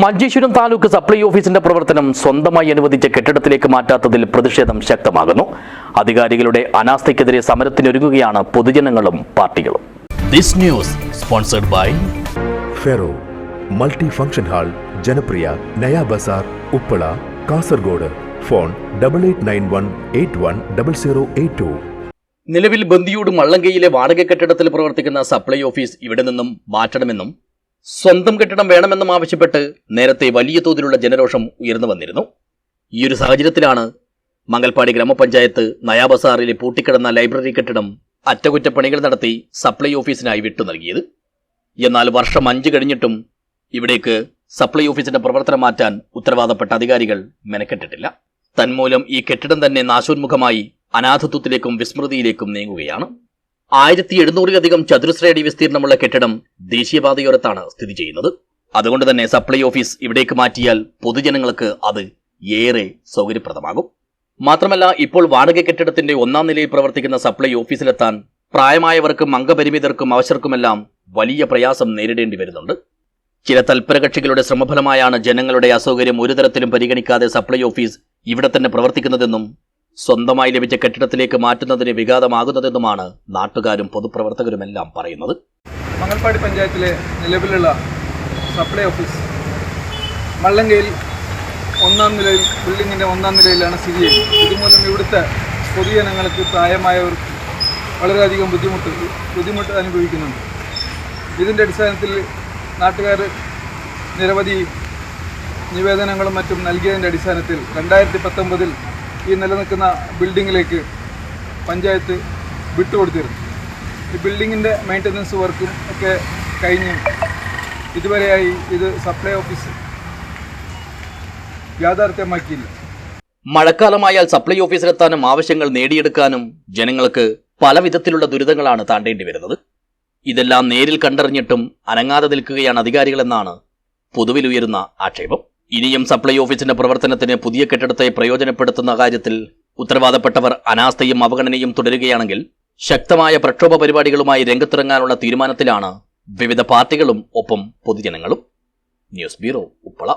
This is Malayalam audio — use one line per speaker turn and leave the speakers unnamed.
മഞ്ചേശ്വരം താലൂക്ക് സപ്ലൈ ഓഫീസിന്റെ പ്രവർത്തനം സ്വന്തമായി അനുവദിച്ച കെട്ടിടത്തിലേക്ക് മാറ്റാത്തതിൽ പ്രതിഷേധം ശക്തമാകുന്നു. അധികാരികളുടെ അനാസ്ഥയ്ക്കെതിരെ സമരത്തിനൊരുങ്ങുകയാണ് പൊതുജനങ്ങളും പാർട്ടികളും.
This news sponsored by
ferro multi function hall, ജനപ്രിയ നയാ ബസാർ, ഉപ്പള, കാസർഗോഡ്. ഫോൺ 8891810082.
നിലവിൽ ബന്ദിയൂട് മള്ളങ്കയിലെ വാടക കെട്ടിടത്തിൽ പ്രവർത്തിക്കുന്ന സപ്ലൈ ഓഫീസ് ഇവിടെ നിന്നും മാറ്റണമെന്നും സ്വന്തം കെട്ടിടം വേണമെന്നും ആവശ്യപ്പെട്ട് നേരത്തെ വലിയ തോതിലുള്ള ജനരോഷം ഉയർന്നു വന്നിരുന്നു. ഈ ഒരു സാഹചര്യത്തിലാണ് മംഗൽപാടി ഗ്രാമപഞ്ചായത്ത് നയാബസാറിലെ പൂട്ടിക്കിടന്ന ലൈബ്രറി കെട്ടിടം അറ്റകുറ്റപ്പണികൾ നടത്തി സപ്ലൈ ഓഫീസിനായി വിട്ടു നൽകിയത്. എന്നാൽ വർഷം 5 കഴിഞ്ഞിട്ടും ഇവിടേക്ക് സപ്ലൈ ഓഫീസിന്റെ പ്രവർത്തനം മാറ്റാൻ ഉത്തരവാദപ്പെട്ട അധികാരികൾ മെനക്കെട്ടിട്ടില്ല. തന്മൂലം ഈ കെട്ടിടം തന്നെ നാശോന്മുഖമായി അനാഥത്വത്തിലേക്കും വിസ്മൃതിയിലേക്കും നീങ്ങുകയാണ്. 1700-ലധികം ചതുരശ്രയടി വിസ്തീർണമുള്ള കെട്ടിടം ദേശീയപാതയോരത്താണ് സ്ഥിതി ചെയ്യുന്നത്. അതുകൊണ്ട് തന്നെ സപ്ലൈ ഓഫീസ് ഇവിടേക്ക് മാറ്റിയാൽ പൊതുജനങ്ങൾക്ക് അത് ഏറെ സൗകര്യപ്രദമാകും. മാത്രമല്ല, ഇപ്പോൾ വാടക കെട്ടിടത്തിന്റെ 1-ാം നിലയിൽ പ്രവർത്തിക്കുന്ന സപ്ലൈ ഓഫീസിലെത്താൻ പ്രായമായവർക്കും അംഗപരിമിതർക്കും അവശർക്കുമെല്ലാം വലിയ പ്രയാസം നേരിടേണ്ടി വരുന്നുണ്ട്. ചില തൽപരകക്ഷികളുടെ ശ്രമഫലമായാണ് ജനങ്ങളുടെ അസൗകര്യം ഒരു തരത്തിലും പരിഗണിക്കാതെ സപ്ലൈ ഓഫീസ് ഇവിടെ തന്നെ പ്രവർത്തിക്കുന്നതെന്നും സ്വന്തമായി ലഭിച്ച കെട്ടിടത്തിലേക്ക് മാറ്റുന്നതിന് വിഘാതമാകുന്നതെന്നുമാണ് നാട്ടുകാരും പൊതുപ്രവർത്തകരുമെല്ലാം പറയുന്നത്.
മംഗൽപാടി പഞ്ചായത്തിലെ നിലവിലുള്ള സപ്ലൈ ഓഫീസ് മള്ളങ്കയിൽ 1-ാം നിലയിൽ, ബിൽഡിങ്ങിൻ്റെ 1-ാം നിലയിലാണ് സ്ഥിതി ചെയ്യുന്നത്. ഇതുമൂലം ഇവിടുത്തെ പൊതുജനങ്ങൾക്ക് പ്രായമായവർക്ക് വളരെയധികം ബുദ്ധിമുട്ട് അനുഭവിക്കുന്നുണ്ട്. ഇതിൻ്റെ അടിസ്ഥാനത്തിൽ നാട്ടുകാർ നിരവധി നിവേദനങ്ങളും മറ്റും നൽകിയതിൻ്റെ അടിസ്ഥാനത്തിൽ 2019-ൽ ഈ നിലനിൽക്കുന്ന ബിൽഡിങ്ങിലേക്ക് പഞ്ചായത്ത് വിട്ടുകൊടുത്തിരുന്നു. ഈ ബിൽഡിങ്ങിൻ്റെ മെയിൻ്റനൻസ് വർക്കും ഒക്കെ കഴിഞ്ഞ് ഇതുവരെയായി ഇത് സപ്ലൈ ഓഫീസ് യാഥാർത്ഥ്യമാക്കിയില്ല.
മഴക്കാലമായാൽ സപ്ലൈ ഓഫീസിലെത്താനും ആവശ്യങ്ങൾ നേടിയെടുക്കാനും ജനങ്ങൾക്ക് പല വിധത്തിലുള്ള ദുരിതങ്ങളാണ് താണ്ടേണ്ടി വരുന്നത്. ഇതെല്ലാം നേരിൽ കണ്ടറിഞ്ഞിട്ടും അനങ്ങാതെ നിൽക്കുകയാണ് അധികാരികളെന്നാണ് പൊതുവിൽ ഉയരുന്ന ആക്ഷേപം. ഇനിയും സപ്ലൈ ഓഫീസിന്റെ പ്രവർത്തനത്തിന് പുതിയ കെട്ടിടത്തെ പ്രയോജനപ്പെടുത്തുന്ന കാര്യത്തിൽ ഉത്തരവാദപ്പെട്ടവർ അനാസ്ഥയും അവഗണനയും തുടരുകയാണെങ്കിൽ ശക്തമായ പ്രക്ഷോഭ പരിപാടികളുമായി രംഗത്തിറങ്ങാനുള്ള തീരുമാനത്തിലാണ് വിവിധ പാർട്ടികളും ഒപ്പം പൊതുജനങ്ങളും. News bureau, Uppala.